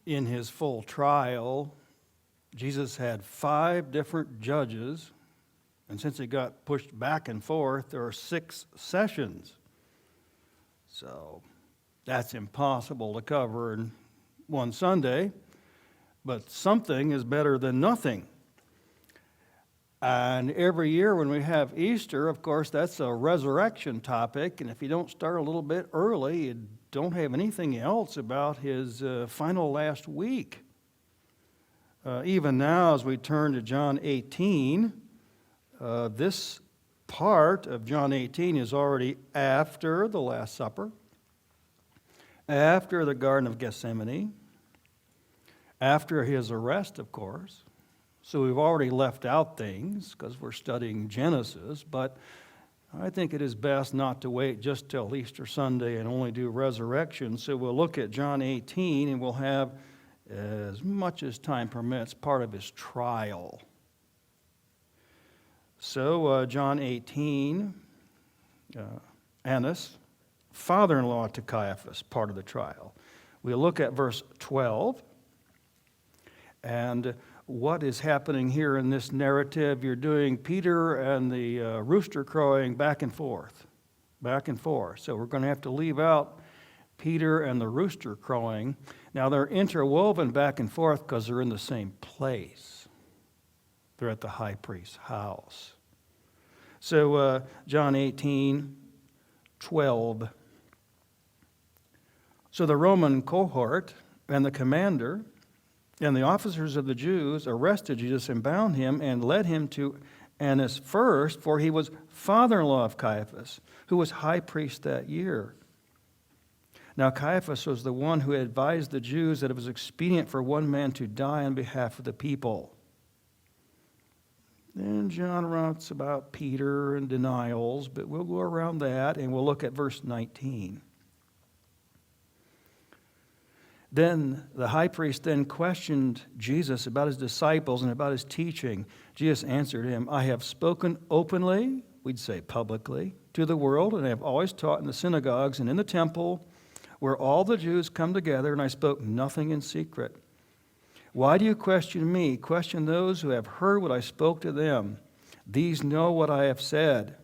in his full trial, Jesus had 5 different judges, and since it got pushed back and forth, there are 6 sessions. So that's impossible to cover in one Sunday, but something is better than nothing. And every year when we have Easter, of course, that's a resurrection topic, and if you don't start a little bit early, you don't have anything else about his final last week. Even now, as we turn to John 18, this part of John 18 is already after the Last Supper, after the Garden of Gethsemane, after his arrest, of course. So we've already left out things because we're studying Genesis, but I think it is best not to wait just till Easter Sunday and only do resurrection. So we'll look at John 18 and we'll have, as much as time permits, part of his trial. So John 18, Annas, father-in-law to Caiaphas, part of the trial. We'll look at verse 12. And what is happening here in this narrative? You're doing Peter and the rooster crowing back and forth. So we're going to have to leave out Peter and the rooster crowing. Now they're interwoven back and forth because they're in the same place. They're at the high priest's house. So John 18, 12. So the Roman cohort and the commander and the officers of the Jews arrested Jesus and bound him and led him to Annas first, for he was father-in-law of Caiaphas, who was high priest that year. Now Caiaphas was the one who advised the Jews that it was expedient for one man to die on behalf of the people. Then John writes about Peter and denials, but we'll go around that and we'll look at verse 19. Then the high priest then questioned Jesus about his disciples and about his teaching. Jesus answered him, I have spoken openly, we'd say publicly, to the world, and I have always taught in the synagogues and in the temple where all the Jews come together, and I spoke nothing in secret. Why do you question me? Question those who have heard what I spoke to them. These know what I have said.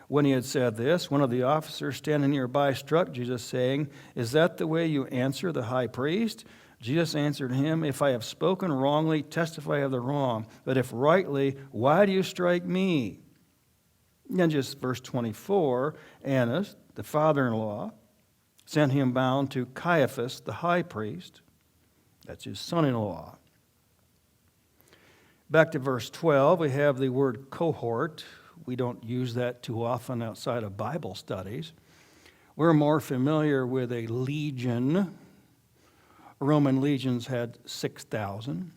When he had said this, one of the officers standing nearby struck Jesus, saying, Is that the way you answer the high priest? Jesus answered him, If I have spoken wrongly, testify of the wrong. But if rightly, why do you strike me? And just verse 24, Annas, the father-in-law, sent him bound to Caiaphas, the high priest. That's his son-in-law. Back to verse 12, we have the word cohort. We don't use that too often outside of Bible studies. We're more familiar with a legion. Roman legions had 6,000.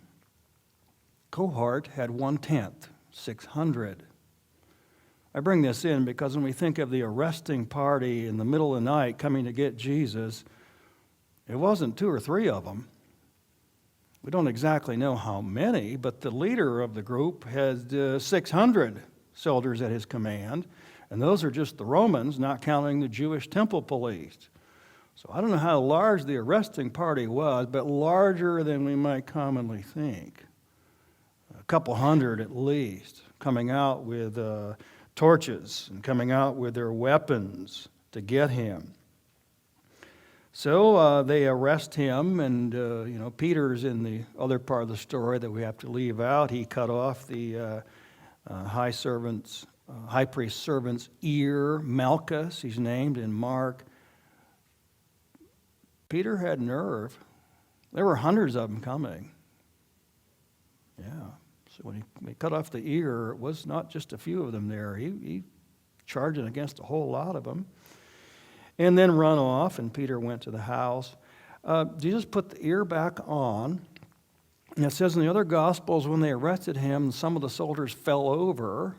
Cohort had 1/10, 600. I bring this in because when we think of the arresting party in the middle of the night coming to get Jesus, it wasn't 2 or 3 of them. We don't exactly know how many, but the leader of the group had 600 soldiers at his command, and those are just the Romans, not counting the Jewish temple police. So I don't know how large the arresting party was, but larger than we might commonly think. A couple hundred at least, coming out with torches and coming out with their weapons to get him. So they arrest him, and Peter's in the other part of the story that we have to leave out. He cut off the high priest's servant's ear. Malchus, he's named in Mark. Peter had nerve. There were hundreds of them coming. Yeah. So when he cut off the ear, it was not just a few of them there. He charging against a whole lot of them. And then run off, and Peter went to the house. Jesus put the ear back on. And it says in the other Gospels, when they arrested him, some of the soldiers fell over.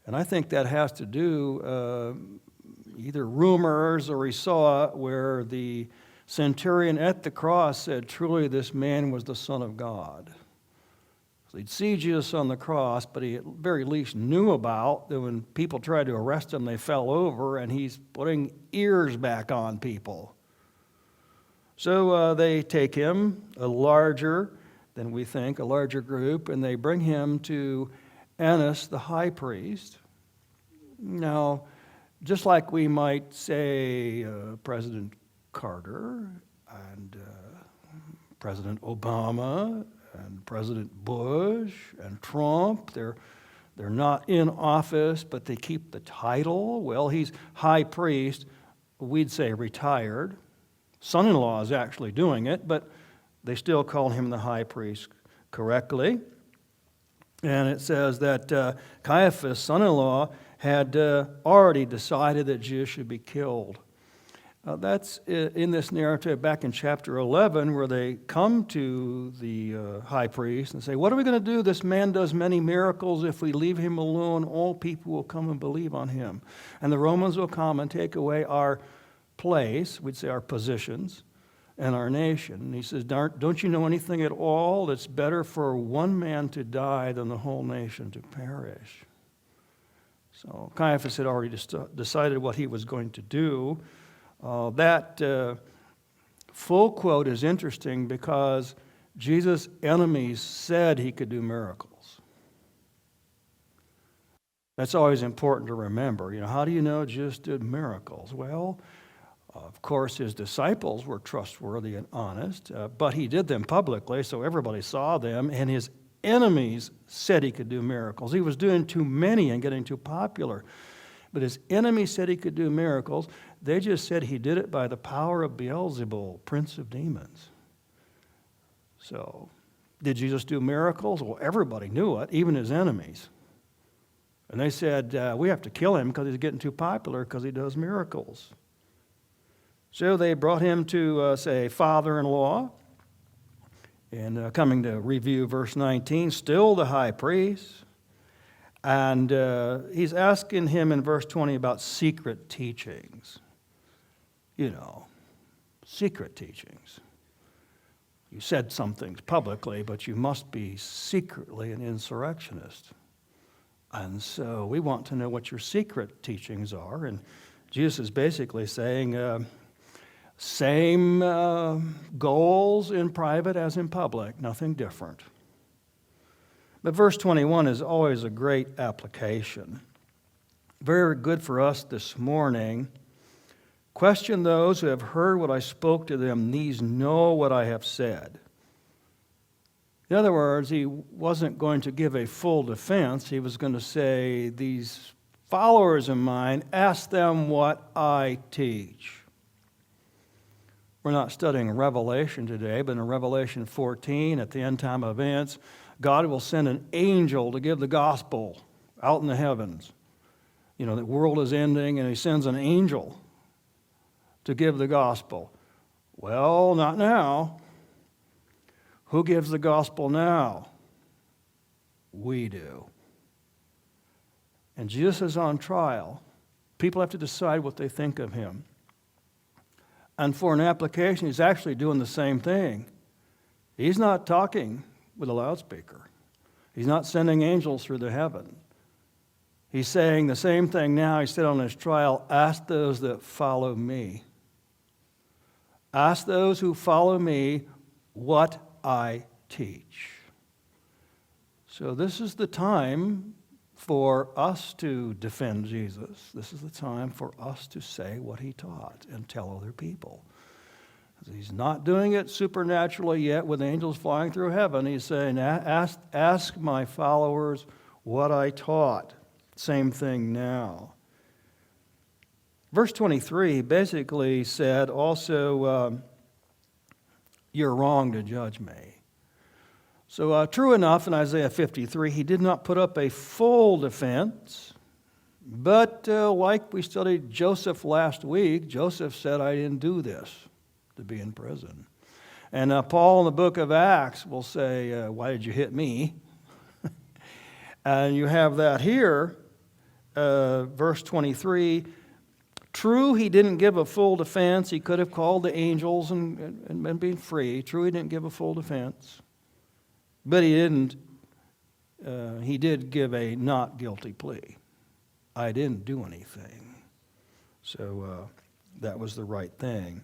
And I think that has to do either rumors or he saw it where the centurion at the cross said, truly this man was the Son of God. So he'd see Jesus on the cross, but he at very least knew about that when people tried to arrest him, they fell over, and he's putting ears back on people. So they take him, a larger than we think, a larger group, and they bring him to Annas, the high priest. Now, just like we might say President Carter and President Obama and President Bush and Trump, they're not in office, but they keep the title. Well, he's high priest. We'd say retired. Son-in-law is actually doing it, but they still call him the high priest correctly. And it says that Caiaphas' son-in-law had already decided that Jesus should be killed. That's in this narrative back in chapter 11, where they come to the high priest and say, what are we going to do? This man does many miracles. If we leave him alone, all people will come and believe on him. And the Romans will come and take away our place, we'd say our positions, and our nation. And he says, don't you know anything at all? It's better for one man to die than the whole nation to perish. So Caiaphas had already decided what he was going to do. That full quote is interesting because Jesus' enemies said he could do miracles. That's always important to remember. How do you know Jesus did miracles? Well, of course, his disciples were trustworthy and honest, but he did them publicly, so everybody saw them, and his enemies said he could do miracles. He was doing too many and getting too popular. But his enemies said he could do miracles. They just said he did it by the power of Beelzebul, prince of demons. So, did Jesus do miracles? Well, everybody knew it, even his enemies. And they said, we have to kill him because he's getting too popular because he does miracles. So they brought him to, say, father-in-law. And coming to review verse 19, still the high priest. And he's asking him in verse 20 about secret teachings. Secret teachings. You said some things publicly, but you must be secretly an insurrectionist. And so we want to know what your secret teachings are. And Jesus is basically saying, same goals in private as in public, nothing different. But verse 21 is always a great application. Very good for us this morning. Question those who have heard what I spoke to them. These know what I have said. In other words, he wasn't going to give a full defense. He was going to say, these followers of mine, ask them what I teach. We're not studying Revelation today, but in Revelation 14, at the end time events, God will send an angel to give the gospel out in the heavens. The world is ending, and he sends an angel to give the gospel. Well, not now. Who gives the gospel now? We do. And Jesus is on trial. People have to decide what they think of him. And for an application, he's actually doing the same thing. He's not talking with a loudspeaker. He's not sending angels through the heaven. He's saying the same thing now he said on his trial, ask those that follow me. Ask those who follow me what I teach. So this is the time for us to defend Jesus. This is the time for us to say what he taught and tell other people. He's not doing it supernaturally yet with angels flying through heaven. He's saying, ask my followers what I taught. Same thing now. Verse 23 basically said also, you're wrong to judge me. So true enough, in Isaiah 53, he did not put up a full defense. But like we studied Joseph last week, Joseph said, I didn't do this to be in prison. And Paul in the book of Acts will say, why did you hit me? And you have that here, verse 23. True, he didn't give a full defense. He could have called the angels and been free. True, he didn't give a full defense. But he didn't. He did give a not guilty plea. I didn't do anything. So that was the right thing.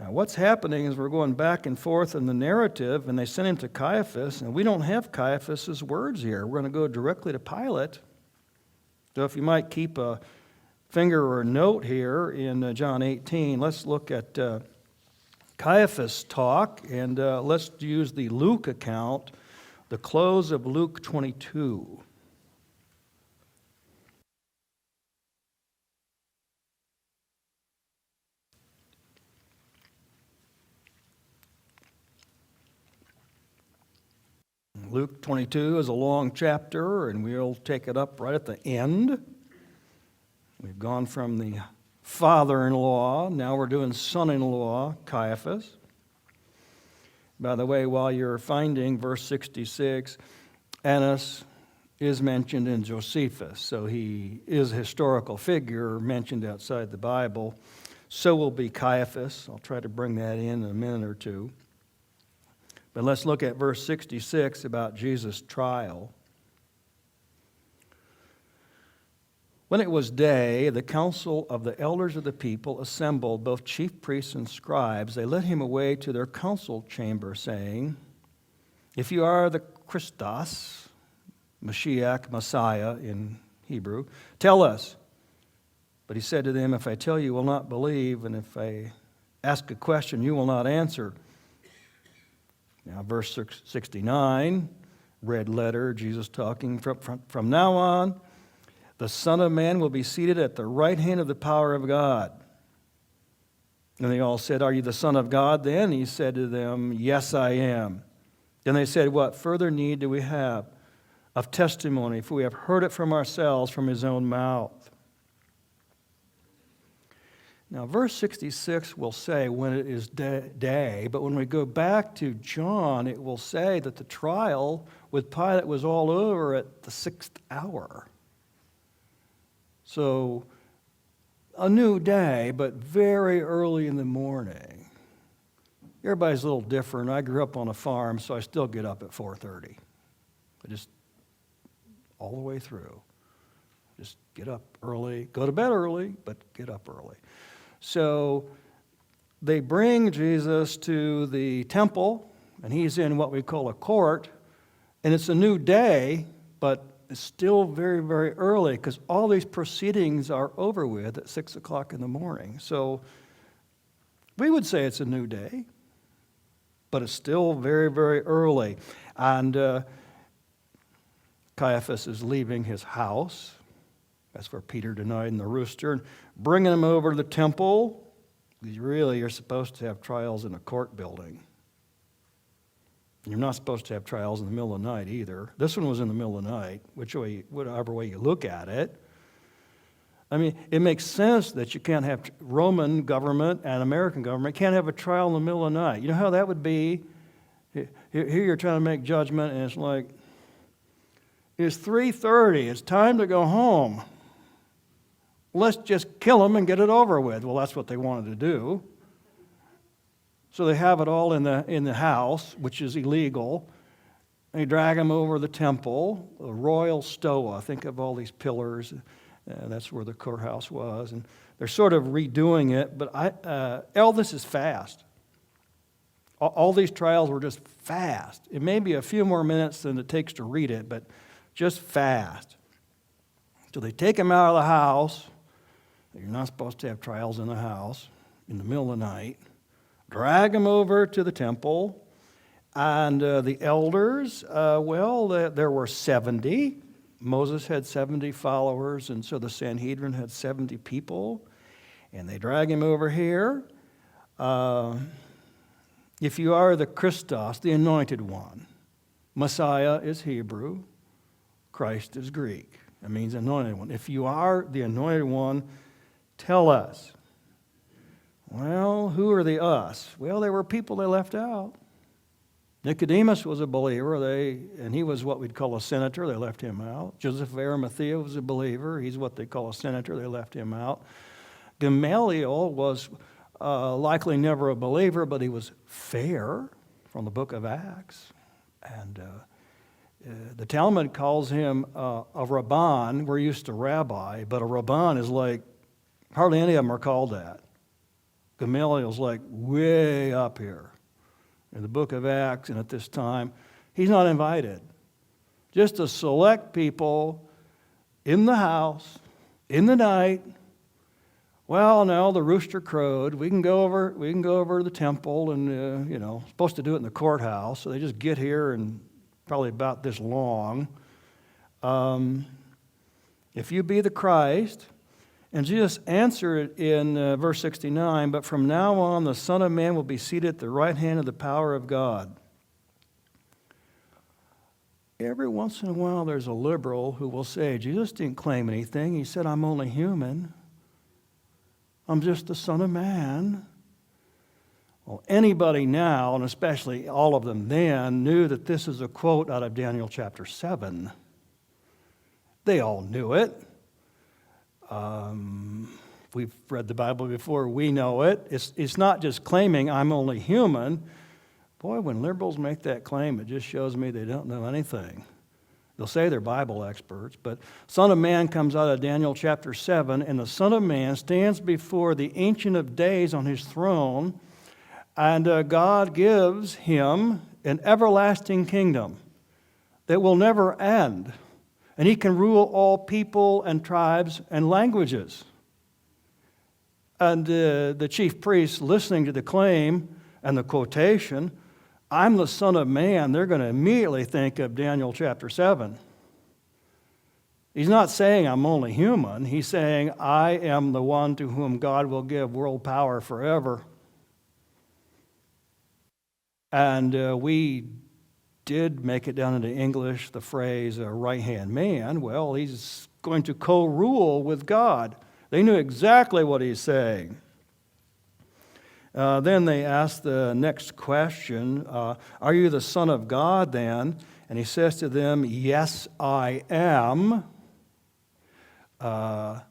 Now, what's happening is we're going back and forth in the narrative, and they sent him to Caiaphas, and we don't have Caiaphas's words here. We're going to go directly to Pilate. So if you might keep a finger or a note here in John 18, let's look at Caiaphas' talk, and let's use the Luke account, the close of Luke 22. Luke 22 is a long chapter, and we'll take it up right at the end. We've gone from the father-in-law, now we're doing son-in-law, Caiaphas. By the way, while you're finding verse 66, Annas is mentioned in Josephus, so he is a historical figure mentioned outside the Bible. So will be Caiaphas. I'll try to bring that in a minute or two. But let's look at verse 66 about Jesus' trial. When it was day, the council of the elders of the people assembled, both chief priests and scribes. They led him away to their council chamber, saying, "If you are the Christos," Mashiach, Messiah in Hebrew, "tell us." But he said to them, "If I tell you, you will not believe, and if I ask a question, you will not answer." Now, verse 69, red letter, Jesus talking, from now on, the Son of Man will be seated at the right hand of the power of God. And they all said, "Are you the Son of God then?" He said to them, "Yes, I am." Then they said, "What further need do we have of testimony? For we have heard it from ourselves, from his own mouth." Now, verse 66 will say when it is day, but when we go back to John, it will say that the trial with Pilate was all over at the 6th hour. So, a new day, but very early in the morning. Everybody's a little different. I grew up on a farm, so I still get up at 4:30. I just, all the way through. Just get up early, go to bed early, but get up early. So they bring Jesus to the temple, and he's in what we call a court, and it's a new day, but it's still very, very early because all these proceedings are over with at 6 o'clock in the morning. So we would say it's a new day, but it's still very, very early. And Caiaphas is leaving his house. That's where Peter denied in the rooster, and bringing him over to the temple. Because really, you're supposed to have trials in a court building. You're not supposed to have trials in the middle of the night either. This one was in the middle of the night, whatever way you look at it. I mean, it makes sense that you can't have Roman government and American government can't have a trial in the middle of the night. You know how that would be? Here you're trying to make judgment, and it's like, it's 3:30. It's time to go home. Let's just kill him and get it over with. Well, that's what they wanted to do. So they have it all in the house, which is illegal. They drag him over the temple, a royal stoa. Think of all these pillars. That's where the courthouse was. And they're sort of redoing it. But all this is fast. All these trials were just fast. It may be a few more minutes than it takes to read it, but just fast. So they take him out of the house. You're not supposed to have trials in the house in the middle of the night. Drag him over to the temple. And the elders, there were 70. Moses had 70 followers, and so the Sanhedrin had 70 people. And they drag him over here. If you are the Christos, the anointed one, Messiah is Hebrew, Christ is Greek. That means anointed one. If you are the anointed one, tell us. Well, who are the us? Well, there were people they left out. Nicodemus was a believer, and he was what we'd call a senator. They left him out. Joseph of Arimathea was a believer. He's what they call a senator. They left him out. Gamaliel was likely never a believer, but he was fair, from the book of Acts. And the Talmud calls him a Rabban. We're used to rabbi, but a Rabban is like, hardly any of them are called that. Gamaliel's like way up here in the book of Acts, and at this time, he's not invited. Just a select people in the house, in the night. Well, now the rooster crowed. We can go over to the temple, and supposed to do it in the courthouse. So they just get here and probably about this long. If you be the Christ, and Jesus answered in verse 69, but from now on the Son of Man will be seated at the right hand of the power of God. Every once in a while there's a liberal who will say, Jesus didn't claim anything. He said, I'm only human. I'm just the Son of Man. Well, anybody now, and especially all of them then, knew that this is a quote out of Daniel chapter 7. They all knew it. We've read the Bible before. We know it. It's not just claiming I'm only human. Boy, when liberals make that claim, it just shows me they don't know anything. They'll say they're Bible experts, but Son of Man comes out of Daniel chapter 7, and the Son of Man stands before the Ancient of Days on his throne, and God gives him an everlasting kingdom that will never end. And he can rule all people and tribes and languages. And the chief priests, listening to the claim and the quotation, I'm the Son of Man, they're going to immediately think of Daniel chapter 7. He's not saying I'm only human. He's saying I am the one to whom God will give world power forever. And we did make it down into English, the phrase right-hand man. Well, he's going to co-rule with God. They knew exactly what he's saying. Then they asked the next question, are you the Son of God then? And he says to them, yes, I am. I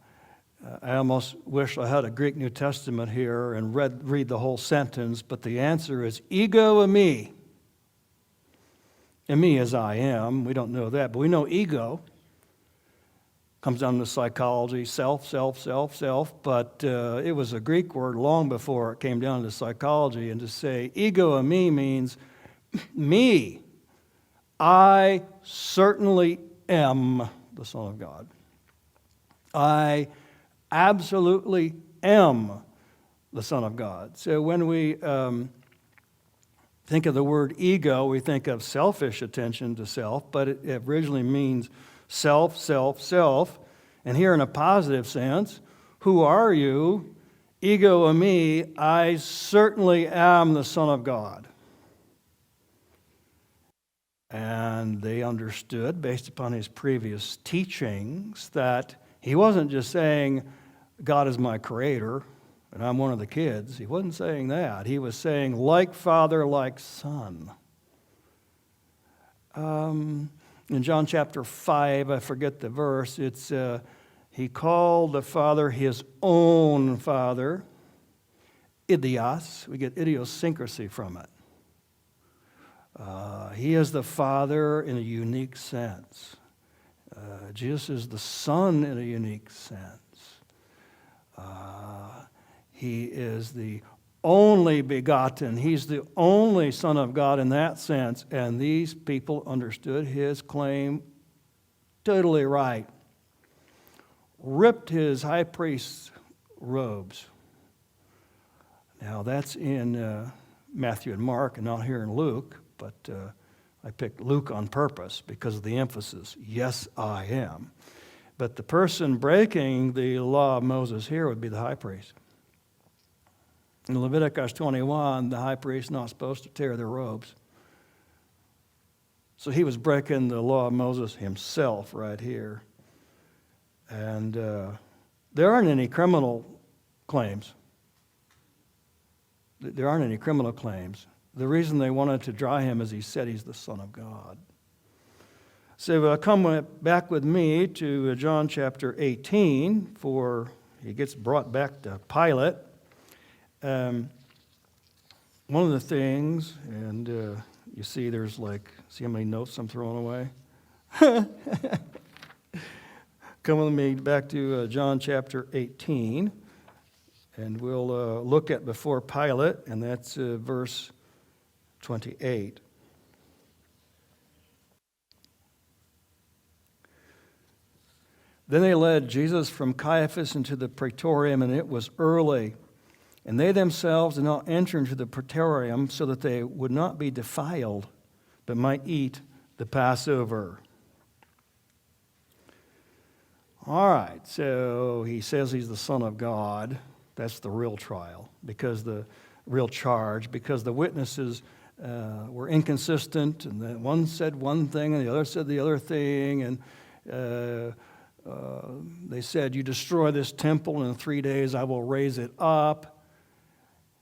almost wish I had a Greek New Testament here and read the whole sentence, but the answer is ego eimi. Eimi as I am. We don't know that, but we know ego. Comes down to psychology, self, but it was a Greek word long before it came down to psychology. And to say ego eimi means me. I certainly am the Son of God. I absolutely am the Son of God. So when we think of the word ego, we think of selfish attention to self, but it originally means self. And here in a positive sense, who are you? Ego eimi, I certainly am the Son of God. And they understood, based upon his previous teachings, that he wasn't just saying, God is my creator, and I'm one of the kids. He wasn't saying that. He was saying, like Father, like Son. In John chapter 5, I forget the verse, it's he called the Father his own Father, idios. We get idiosyncrasy from it. He is the Father in a unique sense. Jesus is the Son in a unique sense. He is the only begotten. He's the only Son of God in that sense. And these people understood his claim totally right. Ripped his high priest's robes. Now that's in Matthew and Mark and not here in Luke, but I picked Luke on purpose because of the emphasis. Yes, I am. But the person breaking the law of Moses here would be the high priest. In Leviticus 21, the high priest is not supposed to tear their robes. So he was breaking the law of Moses himself right here. And there aren't any criminal claims. There aren't any criminal claims. The reason they wanted to try him is he said he's the Son of God. So come back with me to John chapter 18, for he gets brought back to Pilate. One of the things, and you see there's see how many notes I'm throwing away? Come with me back to John chapter 18. And we'll look at before Pilate, and that's verse 28. Then they led Jesus from Caiaphas into the praetorium, and it was early. And they themselves did not enter into the praetorium so that they would not be defiled, but might eat the Passover. All right, so he says he's the Son of God. That's the real trial, because the real charge, because the witnesses were inconsistent, and the one said one thing and the other said the other thing, and they said, you destroy this temple, and in 3 days I will raise it up.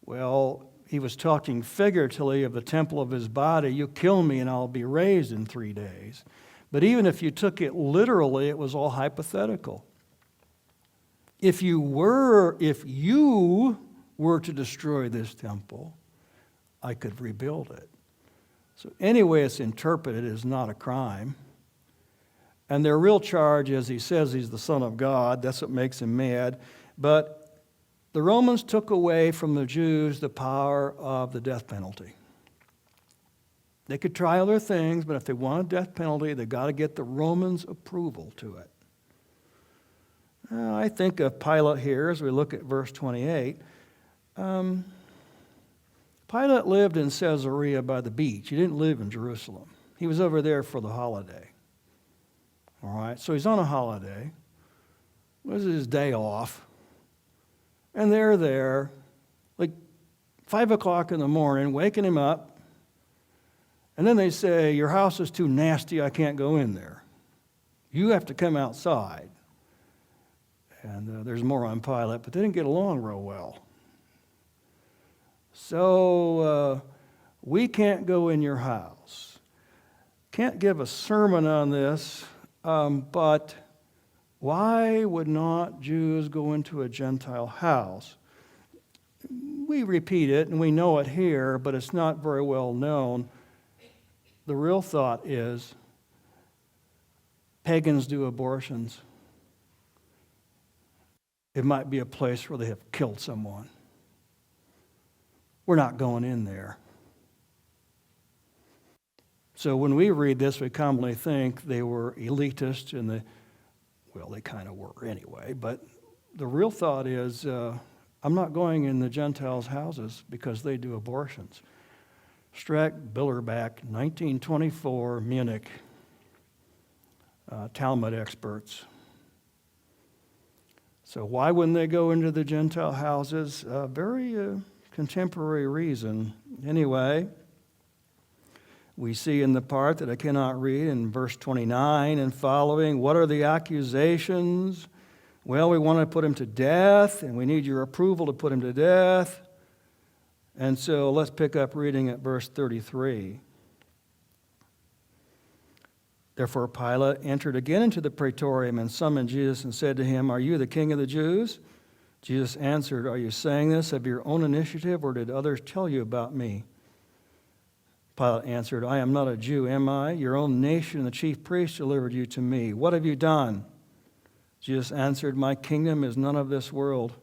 Well, he was talking figuratively of the temple of his body. You kill me and I'll be raised in 3 days. But even if you took it literally, it was all hypothetical. If you were to destroy this temple, I could rebuild it. So any way it's interpreted is not a crime. And their real charge is he says he's the Son of God. That's what makes him mad. But the Romans took away from the Jews the power of the death penalty. They could try other things, but if they want a death penalty, they've got to get the Romans' approval to it. I think of Pilate here as we look at verse 28. Pilate lived in Caesarea by the beach. He didn't live in Jerusalem. He was over there for the holiday. All right, so he's on a holiday. This is his day off. And they're there, like 5 o'clock in the morning, waking him up. And then they say, your house is too nasty, I can't go in there. You have to come outside. And there's more on Pilate, but they didn't get along real well. So we can't go in your house. Can't give a sermon on this, but why would not Jews go into a Gentile house? We repeat it, and we know it here, but it's not very well known. The real thought is pagans do abortions. It might be a place where they have killed someone. We're not going in there. So when we read this, we commonly think they were elitist, and they kind of were anyway. But the real thought is, I'm not going in the Gentiles' houses because they do abortions. Strack Billerback, 1924, Munich, Talmud experts. So why wouldn't they go into the Gentile houses? Very contemporary reason. Anyway, we see in the part that I cannot read in verse 29 and following, what are the accusations? Well, we want to put him to death, and we need your approval to put him to death. And so let's pick up reading at verse 33. Therefore Pilate entered again into the praetorium and summoned Jesus and said to him, are you the king of the Jews? Jesus answered, are you saying this of your own initiative, or did others tell you about me? Pilate answered, I am not a Jew, am I? Your own nation and the chief priests delivered you to me. What have you done? Jesus answered, my kingdom is none of this world.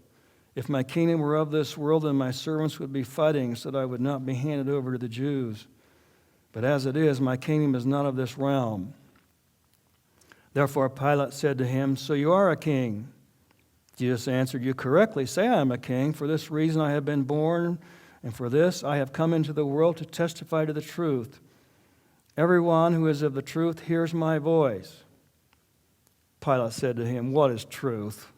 If my kingdom were of this world, then my servants would be fighting so that I would not be handed over to the Jews. But as it is, my kingdom is not of this realm. Therefore Pilate said to him, so you are a king. Jesus answered, you correctly say I am a king. For this reason I have been born, and for this I have come into the world to testify to the truth. Everyone who is of the truth hears my voice. Pilate said to him, what is truth?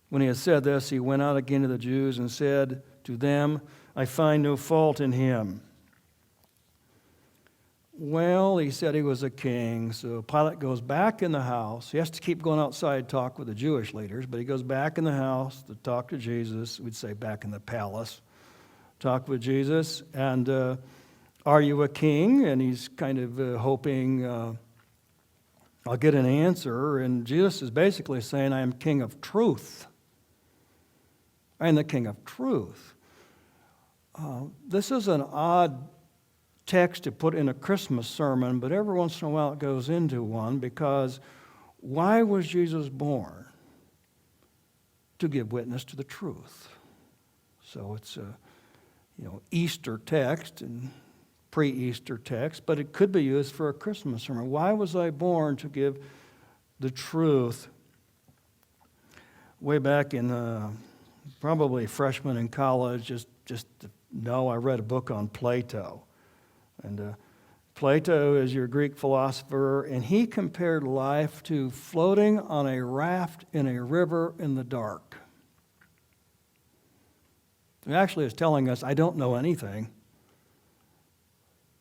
When he had said this, he went out again to the Jews and said to them, I find no fault in him. Well, he said he was a king, so Pilate goes back in the house. He has to keep going outside to talk with the Jewish leaders, but he goes back in the house to talk to Jesus. We'd say back in the palace, talk with Jesus. And are you a king? And he's kind of hoping I'll get an answer. And Jesus is basically saying, I am king of truth. I am the king of truth. This is an odd text to put in a Christmas sermon, but every once in a while it goes into one, because why was Jesus born? to give witness to the truth. So it's a Easter text and pre-Easter text, but it could be used for a Christmas sermon. Why was I born? To give the truth. Way back in probably freshman in college, just to know, I read a book on Plato. And Plato is your Greek philosopher, and he compared life to floating on a raft in a river in the dark. He actually is telling us, I don't know anything.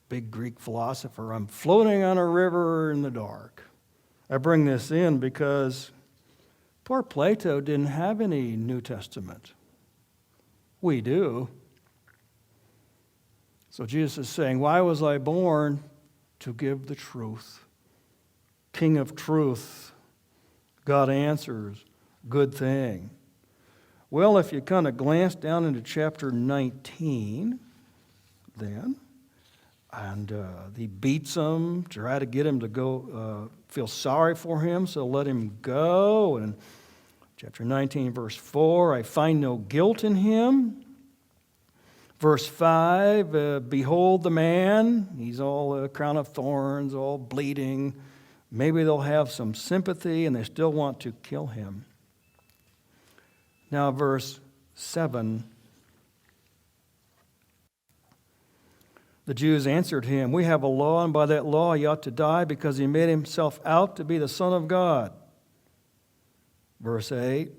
Big Greek philosopher. I'm floating on a river in the dark. I bring this in because poor Plato didn't have any New Testament. We do. So Jesus is saying, why was I born? To give the truth. King of truth. God answers. Good thing. Well, if you kind of glance down into chapter 19, then, and he beats him, try to get him to go, feel sorry for him, so let him go. And chapter 19, verse 4, I find no guilt in him. Verse 5, behold the man, he's all a crown of thorns, all bleeding. Maybe they'll have some sympathy and they still want to kill him. Now, verse 7. The Jews answered him, we have a law, and by that law he ought to die because he made himself out to be the Son of God. Verse 8.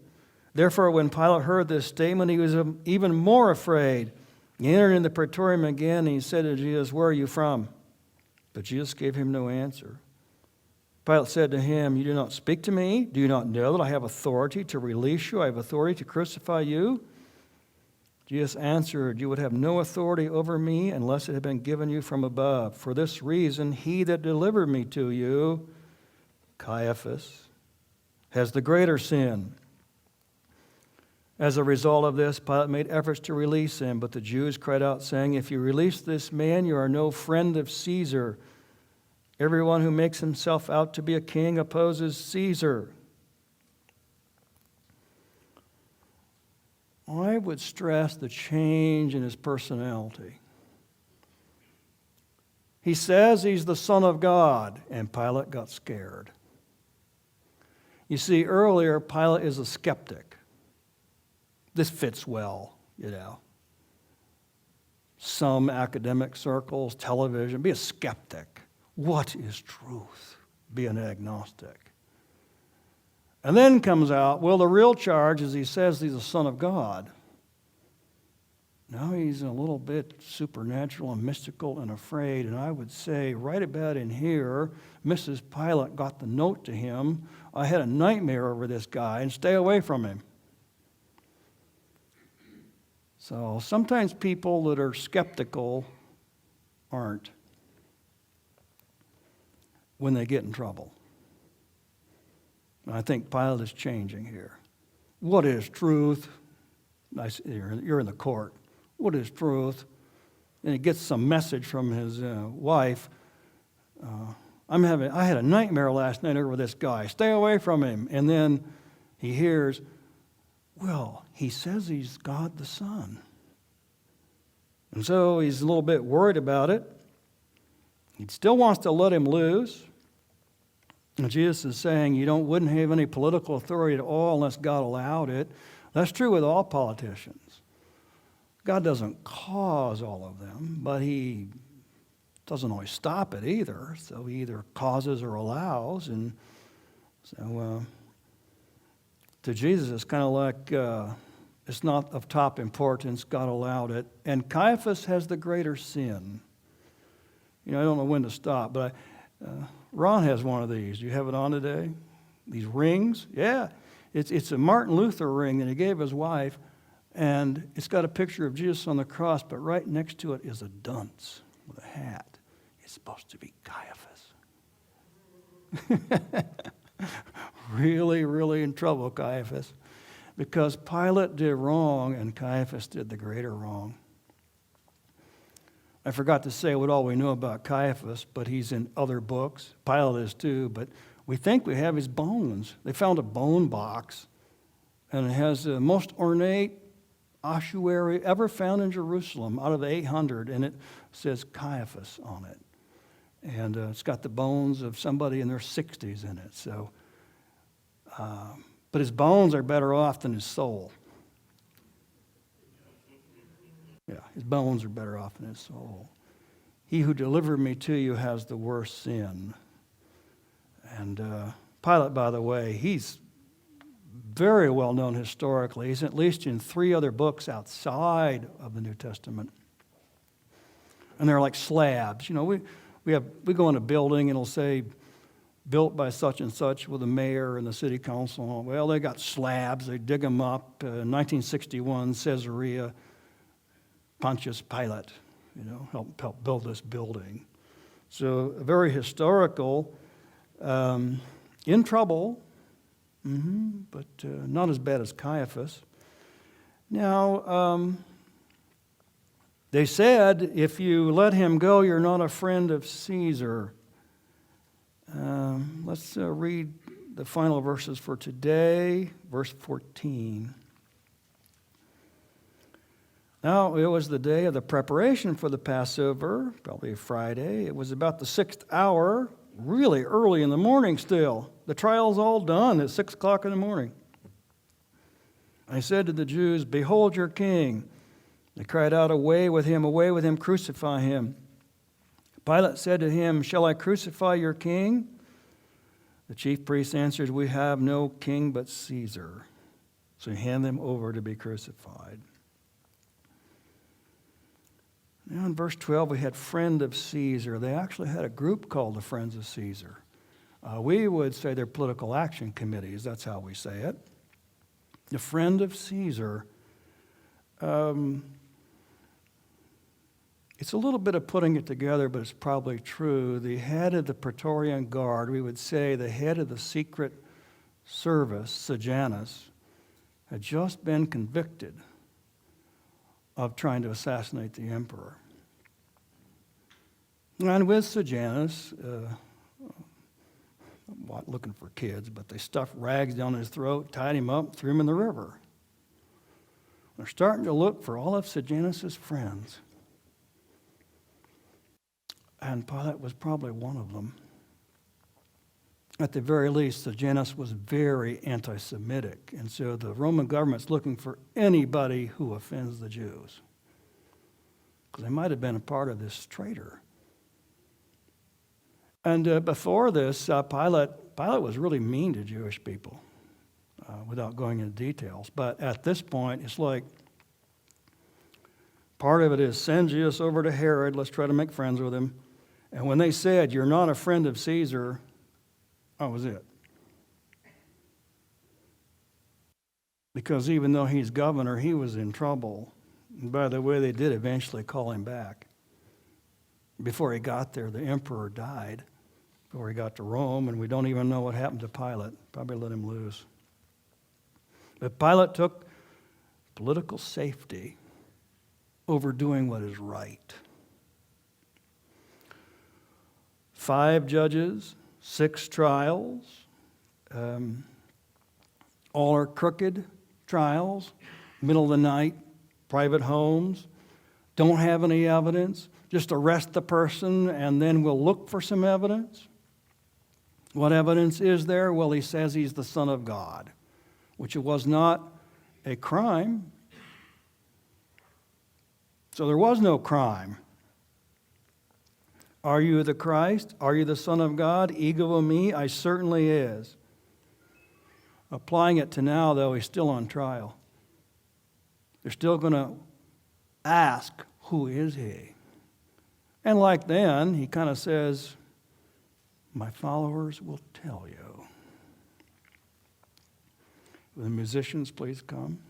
Therefore, when Pilate heard this statement, he was even more afraid. He entered in the praetorium again, and he said to Jesus, where are you from? But Jesus gave him no answer. Pilate said to him, you do not speak to me? Do you not know that I have authority to release you? I have authority to crucify you? Jesus answered, you would have no authority over me unless it had been given you from above. For this reason, he that delivered me to you, Caiaphas, has the greater sin. As a result of this, Pilate made efforts to release him, but the Jews cried out, saying, if you release this man, you are no friend of Caesar. Everyone who makes himself out to be a king opposes Caesar. I would stress the change in his personality. He says he's the Son of God, and Pilate got scared. You see, earlier, Pilate is a skeptic. This fits well, Some academic circles, television, be a skeptic. What is truth? Be an agnostic. And then comes out, well, the real charge is he says he's the Son of God. Now he's a little bit supernatural and mystical and afraid. And I would say right about in here, Mrs. Pilate got the note to him. I had a nightmare over this guy and stay away from him. So sometimes people that are skeptical aren't when they get in trouble. And I think Pilate is changing here. What is truth? You're in the court. What is truth? And he gets some message from his wife. I had a nightmare last night over this guy. Stay away from him. And then he hears, well, he says he's God the Son. And so he's a little bit worried about it. He still wants to let him loose. And Jesus is saying you wouldn't have any political authority at all unless God allowed it. That's true with all politicians. God doesn't cause all of them, but he doesn't always stop it either. So he either causes or allows. And so to Jesus, it's kind of like it's not of top importance. God allowed it. And Caiaphas has the greater sin. I don't know when to stop, but Ron has one of these. Do you have it on today? These rings? Yeah. It's a Martin Luther ring that he gave his wife, and it's got a picture of Jesus on the cross, but right next to it is a dunce with a hat. It's supposed to be Caiaphas. Really, really in trouble, Caiaphas, because Pilate did wrong and Caiaphas did the greater wrong. I forgot to say what all we know about Caiaphas, but he's in other books. Pilate is too, but we think we have his bones. They found a bone box and it has the most ornate ossuary ever found in Jerusalem out of the 800, and it says Caiaphas on it. And it's got the bones of somebody in their 60s in it. So, but his bones are better off than his soul. Yeah, his bones are better off than his soul. He who delivered me to you has the worst sin. And Pilate, by the way, he's very well known historically. He's at least in 3 other books outside of the New Testament. And they're like slabs. You know, we go in a building and it'll say, built by such and such with the mayor and the city council. Well, they got slabs. They dig them up. 1961, Caesarea, Pontius Pilate, help build this building. So very historical, in trouble, but not as bad as Caiaphas. Now, they said, if you let him go, you're not a friend of Caesar. Let's read the final verses for today, verse 14. Now, it was the day of the preparation for the Passover, probably a Friday. It was about the 6th hour, really early in the morning still. The trial's all done at 6 o'clock in the morning. I said to the Jews, behold your king. They cried out, away with him, crucify him. Pilate said to him, shall I crucify your king? The chief priests answered, we have no king but Caesar. So he handed them over to be crucified. Now in verse 12, we had friend of Caesar. They actually had a group called the Friends of Caesar. We would say they're political action committees. That's how we say it. The friend of Caesar. It's a little bit of putting it together, but it's probably true. The head of the Praetorian Guard, we would say the head of the secret service, Sejanus, had just been convicted of trying to assassinate the emperor. And with Sejanus, looking for kids, but they stuffed rags down his throat, tied him up, threw him in the river. They're starting to look for all of Sejanus' friends. And Pilate was probably one of them. At the very least, Sejanus was very anti-Semitic. And so the Roman government's looking for anybody who offends the Jews. Because they might have been a part of this traitor. And before this, Pilate was really mean to Jewish people, without going into details. But at this point, it's like, part of it is send Jesus over to Herod, let's try to make friends with him. And when they said, you're not a friend of Caesar, that was it. Because even though he's governor, he was in trouble. And by the way, they did eventually call him back. Before he got there, the emperor died. Before he got to Rome, and we don't even know what happened to Pilate. Probably let him loose. But Pilate took political safety over doing what is right. 5 judges, 6 trials, all are crooked trials, middle of the night, private homes, don't have any evidence, just arrest the person and then we'll look for some evidence. What evidence is there? Well, he says he's the Son of God, which was not a crime. So there was no crime. Are you the Christ? Are you the Son of God? Ego me, I certainly is. Applying it to now, though, he's still on trial. They're still going to ask, who is he? And like then, he kind of says, my followers will tell you. Will the musicians please come?